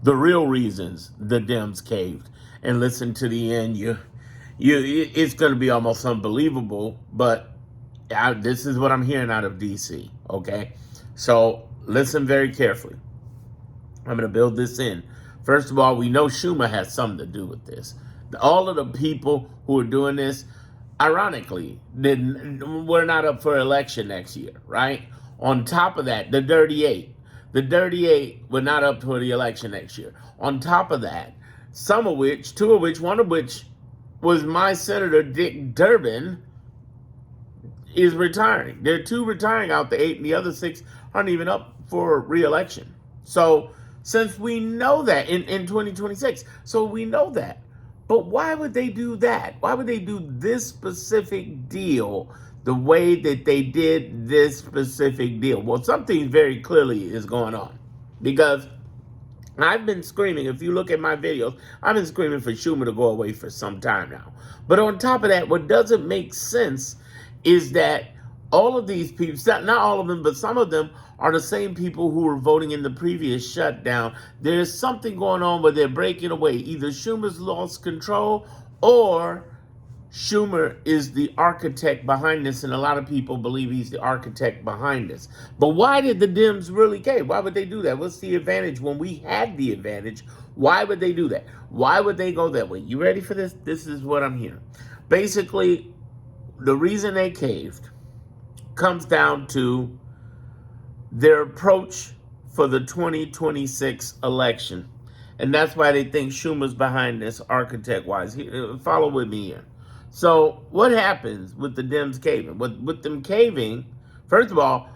the real reasons the Dems caved. And listen to the end. It's going to be almost unbelievable, but this is what I'm hearing out of DC. Okay, so listen very carefully. I'm going to build this in. First of all, we know Schumer has something to do with this. All of the people who are doing this, ironically, we're not up for election next year, right? On top of that, the Dirty Eight. The Dirty Eight were not up for the election next year. On top of that, some of which, two of which, one of which was my Senator Dick Durbin, is retiring. There are two retiring out the eight, and the other six aren't even up for re-election. So since we know that in 2026, so we know that. But why would they do that? Why would they do this specific deal the way that they did this specific deal? Well, something very clearly is going on, because I've been screaming, if you look at my videos, I've been screaming for Schumer to go away for some time now. But on top of that, what doesn't make sense is that all of these people, not all of them, but some of them are the same people who were voting in the previous shutdown. There's something going on where they're breaking away. Either Schumer's lost control or Schumer is the architect behind this, and a lot of people believe he's the architect behind this. But why did the Dems really cave? Why would they do that? What's the advantage when we had the advantage? Why would they do that? Why would they go that way? You ready for this? This is what I'm hearing. Basically, the reason they caved comes down to their approach for the 2026 election. And that's why they think Schumer's behind this architect-wise. Follow with me here. So what happens with the Dems caving? With them caving, first of all,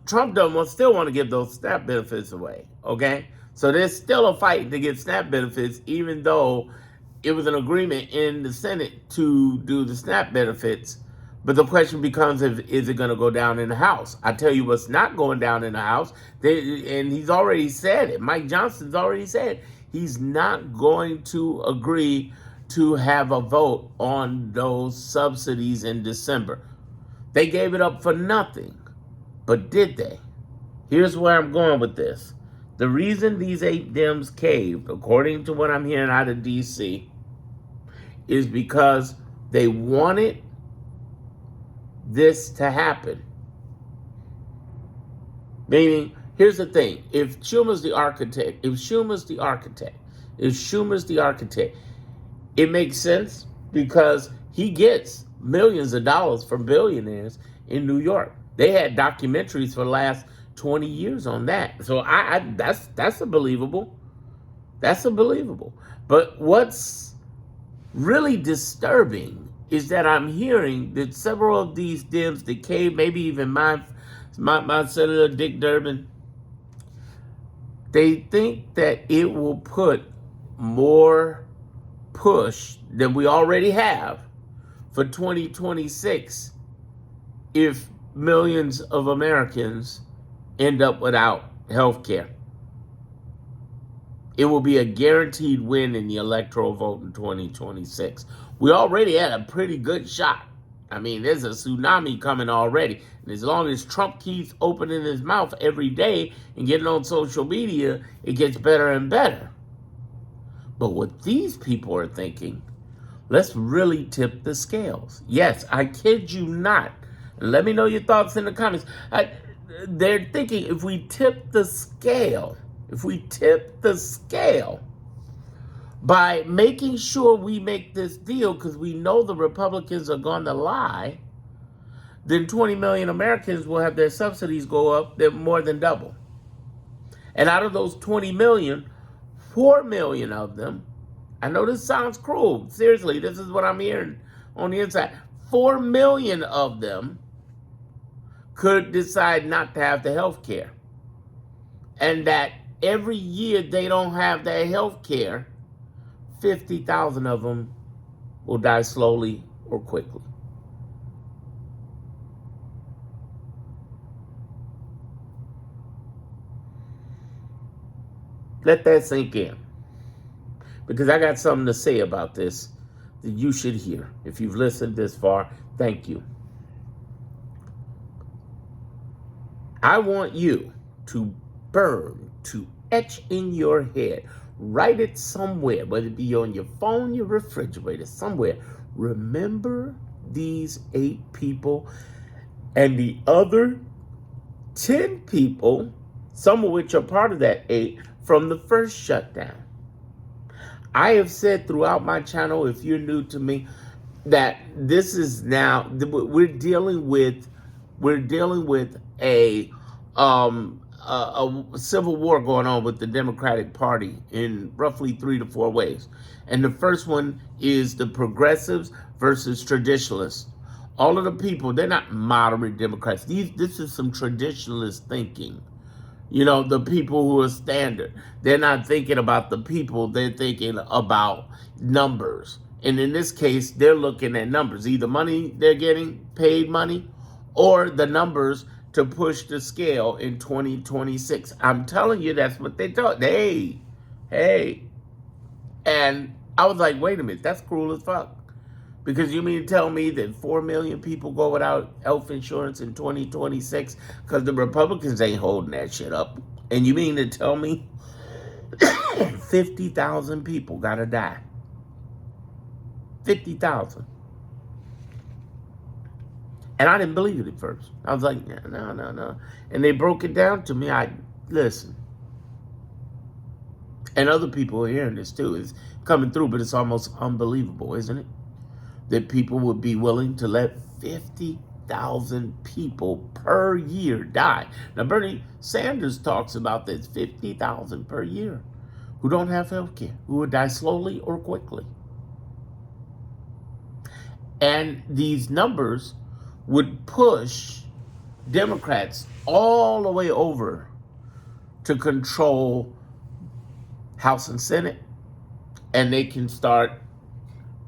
Trump still want to give those SNAP benefits away, okay? So there's still a fight to get SNAP benefits, even though it was an agreement in the Senate to do the SNAP benefits. But the question becomes, is it going to go down in the House? I tell you what's not going down in the House, and he's already said it. Mike Johnson's already said he's not going to agree to have a vote on those subsidies in December. They gave it up for nothing, but did they? Here's where I'm going with this. The reason these 8 Dems caved, according to what I'm hearing out of D.C., is because they wanted this to happen. Meaning, here's the thing. If Schumer's the architect, it makes sense because he gets millions of dollars from billionaires in New York. They had documentaries for the last 20 years on that. So that's a believable. That's a believable. But what's really disturbing is that I'm hearing that several of these Dems that came, maybe even my Senator Dick Durbin, they think that it will put more push than we already have for 2026 if millions of Americans end up without health care. It will be a guaranteed win in the electoral vote in 2026. We already had a pretty good shot. I mean, there's a tsunami coming already. And as long as Trump keeps opening his mouth every day and getting on social media, it gets better and better. But what these people are thinking, let's really tip the scales. Yes, I kid you not. Let me know your thoughts in the comments. They're thinking if we tip the scale, by making sure we make this deal, because we know the Republicans are going to lie, then 20 million Americans will have their subsidies go up. They're more than double. And out of those 20 million, 4 million of them, I know this sounds cruel. Seriously, this is what I'm hearing on the inside. 4 million of them could decide not to have the health care. And that every year they don't have their health care, 50,000 of them will die slowly or quickly. Let that sink in. Because I got something to say about this that you should hear. If you've listened this far, thank you. I want you to burn to etch in your head. Write it somewhere, whether it be on your phone, your refrigerator, somewhere. Remember these 8 people and the other 10 people, some of which are part of that 8, from the first shutdown. I have said throughout my channel, if you're new to me, that this is now, we're dealing with a civil war going on with the Democratic Party in roughly 3 to 4 ways. And the first one is the progressives versus traditionalists. All of the people, they're not moderate Democrats. This is some traditionalist thinking. You know, the people who are standard. They're not thinking about the people, they're thinking about numbers. And in this case, they're looking at numbers, either money they're getting, paid money, or the numbers to push the scale in 2026. I'm telling you, that's what they thought. Hey. And I was like, wait a minute, that's cruel as fuck. Because you mean to tell me that 4 million people go without health insurance in 2026 because the Republicans ain't holding that shit up? And you mean to tell me 50,000 people gotta die? 50,000. And I didn't believe it at first. I was like, no. And they broke it down to me. Listen. And other people are hearing this too. It's coming through, but it's almost unbelievable, isn't it? That people would be willing to let 50,000 people per year die. Now, Bernie Sanders talks about this 50,000 per year who don't have health care, who would die slowly or quickly. And these numbers would push Democrats all the way over to control House and Senate, and they can start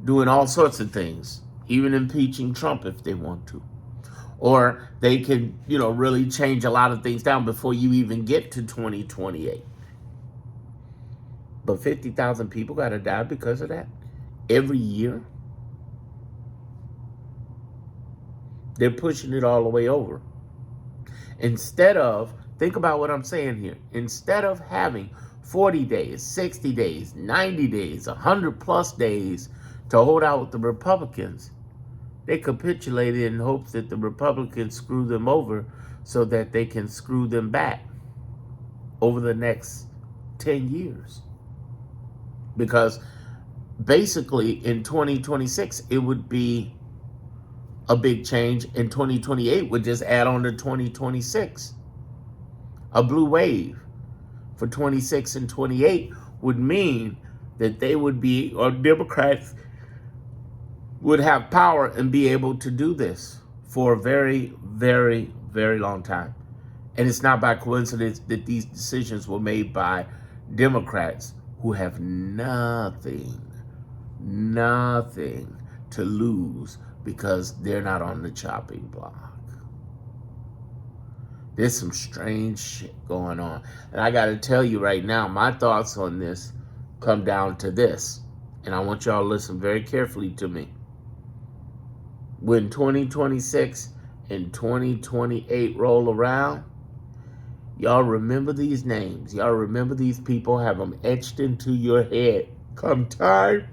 doing all sorts of things, even impeaching Trump if they want to. Or they can, really change a lot of things down before you even get to 2028. But 50,000 people got to die because of that every year. They're pushing it all the way over. Instead of, think about what I'm saying here, instead of having 40 days, 60 days, 90 days, 100 plus days to hold out with the Republicans, they capitulated in hopes that the Republicans screw them over so that they can screw them back over the next 10 years. Because basically in 2026, it would be a big change. In 2028 would just add on to 2026. A blue wave for 26 and 28 would mean that they would be, or Democrats would have power and be able to do this for a very, very, very long time. And it's not by coincidence that these decisions were made by Democrats who have nothing to lose because they're not on the chopping block. There's some strange shit going on. And I got to tell you right now, my thoughts on this come down to this. And I want y'all to listen very carefully to me. When 2026 and 2028 roll around, y'all remember these names. Y'all remember these people, have them etched into your head. Come time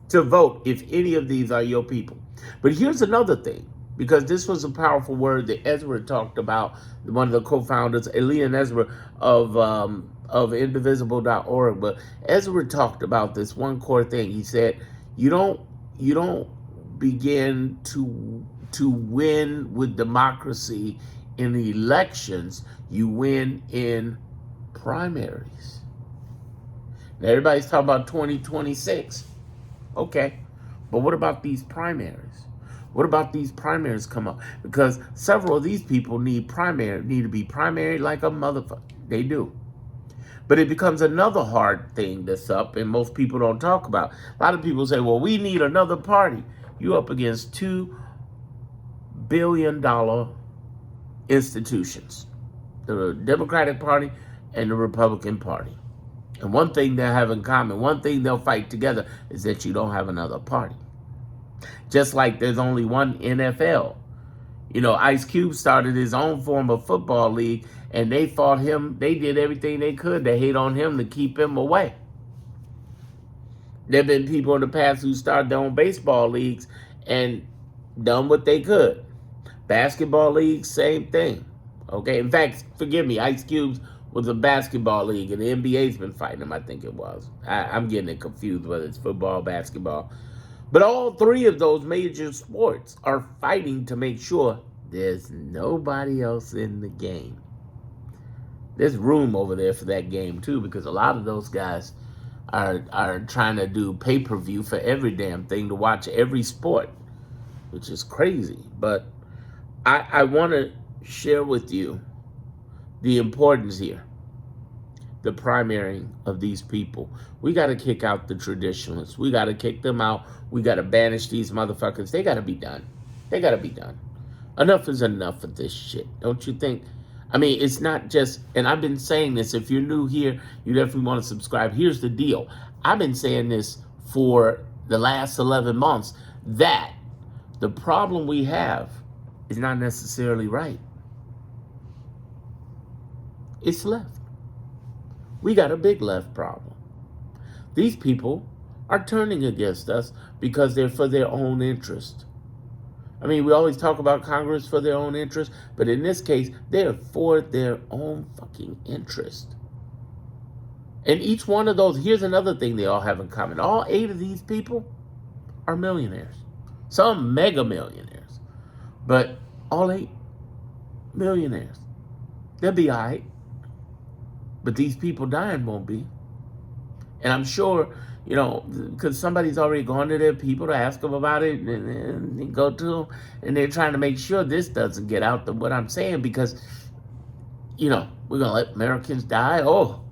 to vote if any of these are your people. But here's another thing, because this was a powerful word that Ezra talked about, one of the co-founders, Elia and Ezra of indivisible.org. But Ezra talked about this one core thing. He said, you don't begin to win with democracy in elections, you win in primaries. Now everybody's talking about 2026. Okay, but what about these primaries? What about these primaries come up? Because several of these people need to be primary like a motherfucker. They do. But it becomes another hard thing that's up, and most people don't talk about. A lot of people say, well, we need another party. You're up against $2 billion institutions, the Democratic Party and the Republican Party. And one thing they have in common, one thing they'll fight together, is that you don't have another party. Just like there's only one NFL. You know, Ice Cube started his own form of football league, and they fought him. They did everything they could to hate on him to keep him away. There have been people in the past who started their own baseball leagues and done what they could. Basketball leagues, same thing. Okay, in fact, forgive me, Ice Cube's was a basketball league, and the NBA's been fighting him, I think it was. I'm getting it confused whether it's football, basketball. But all three of those major sports are fighting to make sure there's nobody else in the game. There's room over there for that game, too, because a lot of those guys are trying to do pay-per-view for every damn thing to watch every sport, which is crazy. But I want to share with you the importance here, the primary of these people. We got to kick out the traditionalists. We got to kick them out. We got to banish these motherfuckers. They got to be done. They got to be done. Enough is enough of this shit, don't you think? I mean, it's not just, and I've been saying this, if you're new here, you definitely want to subscribe. Here's the deal. I've been saying this for the last 11 months, that the problem we have is not necessarily right. It's left. We got a big left problem. These people are turning against us because they're for their own interest. I mean, we always talk about Congress for their own interest, but in this case, they're for their own fucking interest. And each one of those, here's another thing they all have in common. All 8 of these people are millionaires. Some mega millionaires. But all 8 millionaires. They'll be all right. But these people dying won't be. And I'm sure, you know, because somebody's already gone to their people to ask them about it, and they go to them, and they're trying to make sure this doesn't get out to what I'm saying, because, you know, we're going to let Americans die? Oh,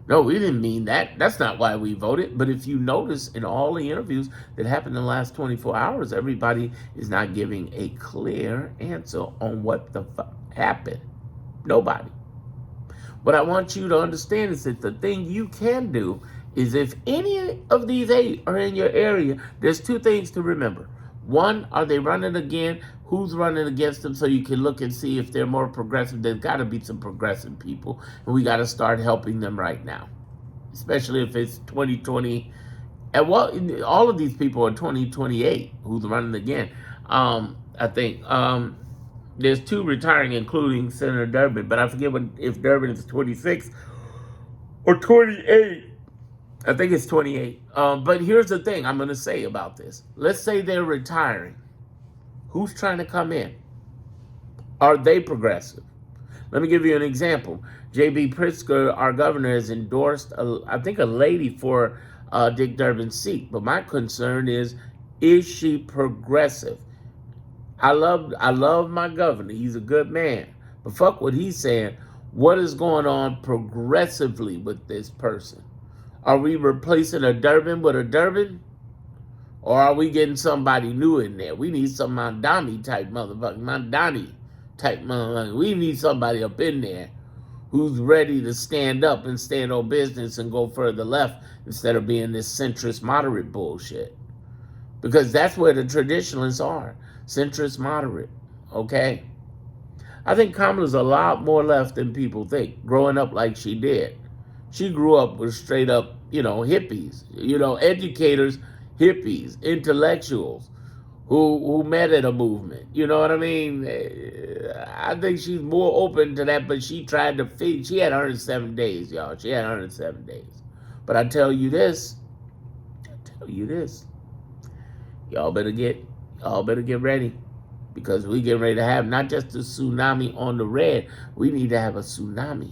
no, we didn't mean that. That's not why we voted. But if you notice in all the interviews that happened in the last 24 hours, everybody is not giving a clear answer on what the fuck happened. Nobody. What I want you to understand is that the thing you can do is, if any of these 8 are in your area, there's 2 things to remember. One, are they running again? Who's running against them, so you can look and see if they're more progressive. There's got to be some progressive people, and we got to start helping them right now, especially if it's 2020. And well, all of these people are 2028 who's running again. I think there's 2 retiring, including Senator Durbin, but I forget if Durbin is 26 or 28. I think it's 28. But here's the thing I'm going to say about this. Let's say they're retiring. Who's trying to come in? Are they progressive? Let me give you an example. J.B. Pritzker, our governor, has endorsed, I think, a lady for Dick Durbin's seat. But my concern is she progressive? I love my governor. He's a good man. But fuck what he's saying. What is going on progressively with this person? Are we replacing a Durbin with a Durbin? Or are we getting somebody new in there? We need some Mandani type motherfucker. Mandani type motherfucker. We need somebody up in there who's ready to stand up and stand on business and go further left instead of being this centrist moderate bullshit. Because that's where the traditionalists are. Centrist moderate. Okay? I think Kamala's a lot more left than people think, growing up like she did. She grew up with straight up, hippies, educators, hippies, intellectuals who met at a movement. You know what I mean? I think she's more open to that, but she tried to feed. She had 107 days, y'all. She had 107 days. But I tell you this. Y'all better get ready, because we get ready to have not just a tsunami on the red. We need to have a tsunami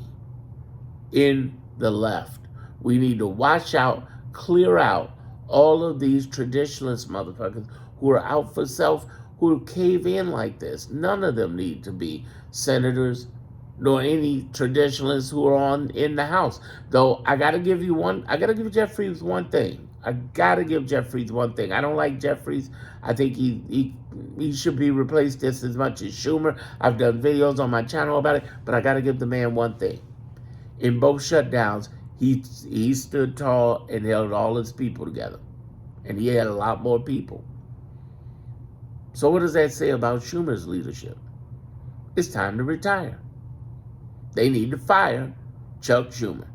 in the left. We need to watch out, clear out all of these traditionalist motherfuckers who are out for self, who cave in like this. None of them need to be senators, nor any traditionalists who are in the House. Though I gotta give Jeffries one thing. I don't like Jeffries. I think he should be replaced just as much as Schumer. I've done videos on my channel about it, but I gotta give the man one thing. In both shutdowns, he stood tall and held all his people together. And he had a lot more people. So what does that say about Schumer's leadership? It's time to retire. They need to fire Chuck Schumer.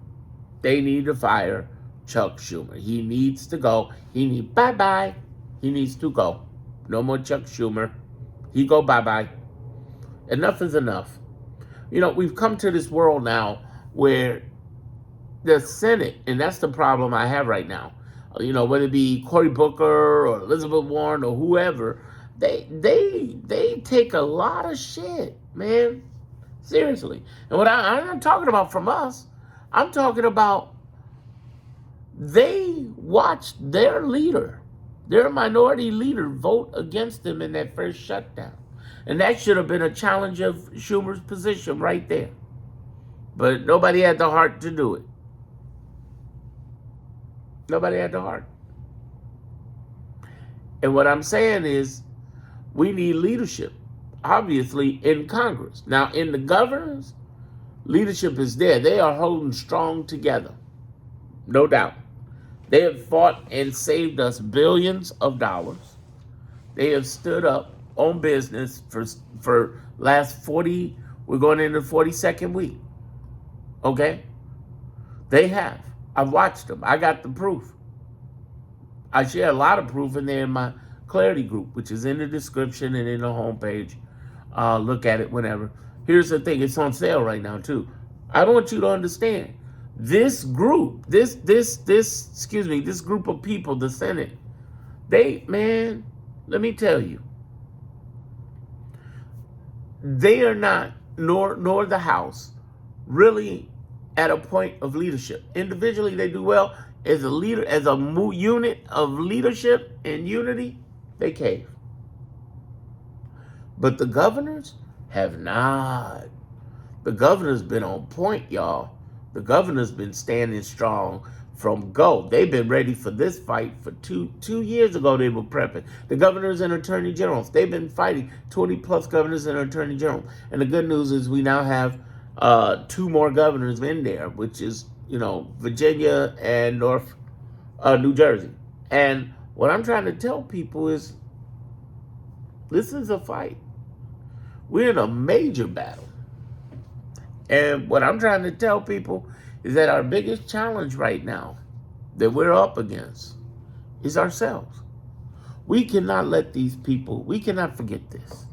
They need to fire Chuck Schumer. He needs to go. Bye-bye. He needs to go. No more Chuck Schumer. He go bye-bye. Enough is enough. We've come to this world now where the Senate, and that's the problem I have right now, whether it be Cory Booker or Elizabeth Warren or whoever, they take a lot of shit, man. Seriously. And what I'm not talking about from us, I'm talking about they watched their leader, their minority leader, vote against them in that first shutdown. And that should have been a challenge of Schumer's position right there. But nobody had the heart to do it. Nobody had the heart. And what I'm saying is we need leadership, obviously, in Congress. Now, in the governors, leadership is there. They are holding strong together. No doubt. They have fought and saved us billions of dollars. They have stood up on business for last 40, we're going into the 42nd week. Okay? They have. I've watched them. I got the proof. I share a lot of proof in there in my Clarity group, which is in the description and in the homepage. Look at it whenever. Here's the thing. It's on sale right now, too. I want you to understand. This group, this group of people, the Senate, let me tell you, they are not, nor the House, really at a point of leadership. Individually, they do well. As a leader, as a unit of leadership and unity, they cave. But the governors have not. The governor's been on point, y'all. The governor's been standing strong from go. They've been ready for this fight for two years ago. They were prepping. The governors and attorney generals, they've been fighting. 20 plus governors and attorney generals. And the good news is we now have 2 more governors in there, which is, Virginia and New Jersey. And what I'm trying to tell people is this is a fight. We're in a major battle. And what I'm trying to tell people is that our biggest challenge right now that we're up against is ourselves. We cannot let these people, we cannot forget this.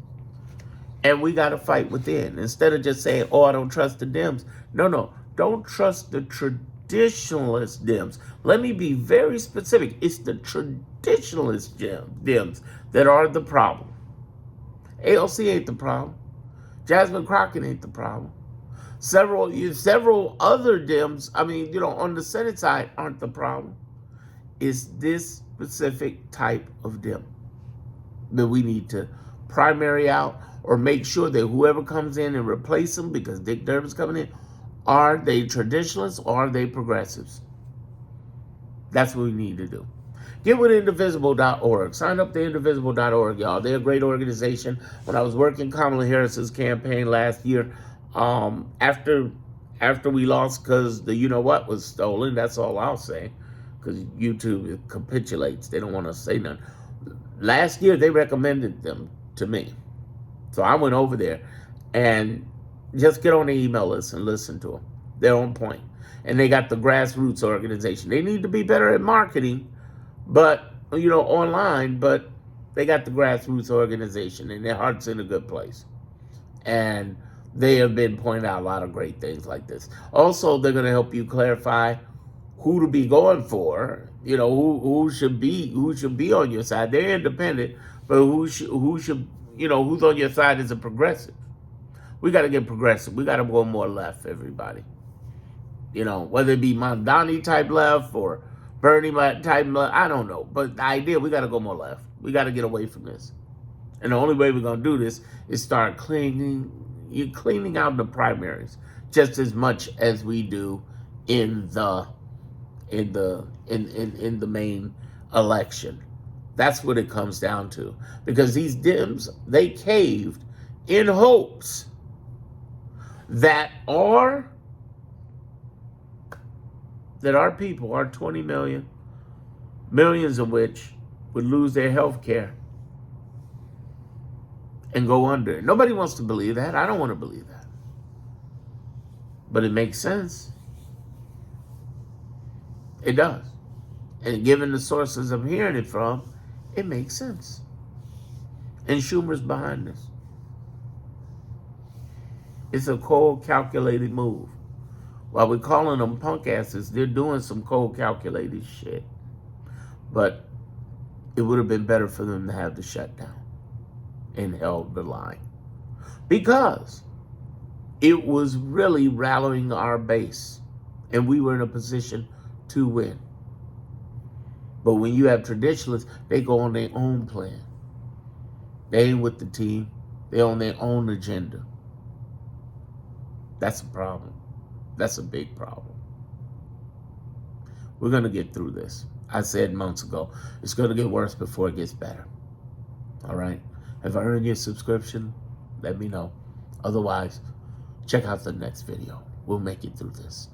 And we got to fight within. Instead of just saying, I don't trust the Dems. No, don't trust the traditionalist Dems. Let me be very specific. It's the traditionalist Dems that are the problem. AOC ain't the problem. Jasmine Crockett ain't the problem. Several other Dems, on the Senate side, aren't the problem. It's this specific type of Dem that we need to primary out or make sure that whoever comes in and replace them, because Dick Durbin's coming in, are they traditionalists or are they progressives? That's what we need to do. Get with indivisible.org. Sign up to indivisible.org, y'all. They're a great organization. When I was working Kamala Harris's campaign last year, after we lost because the you-know-what was stolen, that's all I'll say, because YouTube capitulates. They don't want to say nothing. Last year, they recommended them to me. So I went over there and just get on the email list and listen to them. They're on point. And they got the grassroots organization. They need to be better at marketing, but, online, but they got the grassroots organization and their heart's in a good place. And they have been pointing out a lot of great things like this. Also, they're going to help you clarify who to be going for, who should be on your side. They're independent, but who should, who's on your side is a progressive. We got to get progressive. We got to go more left, everybody. Whether it be Mondani type left or Bernie type left, I don't know. But the idea, we got to go more left. We got to get away from this. And the only way we're going to do this is start cleaning out the primaries just as much as we do in the main election. That's what it comes down to. Because these Dems, they caved in hopes that our people, our 20 million, millions of which would lose their health care. and go under. Nobody wants to believe that. I don't want to believe that. But it makes sense. It does. And given the sources I'm hearing it from, it makes sense. And Schumer's behind this. It's a cold, calculated move. While we're calling them punk asses, they're doing some cold, calculated shit. But it would have been better for them to have the shutdown and held the line. Because it was really rallying our base. And we were in a position to win. But when you have traditionalists, they go on their own plan. They ain't with the team. They're on their own agenda. That's a problem. That's a big problem. We're going to get through this. I said months ago, it's going to get worse before it gets better. All right? If I earned your subscription, let me know. Otherwise, check out the next video. We'll make it through this.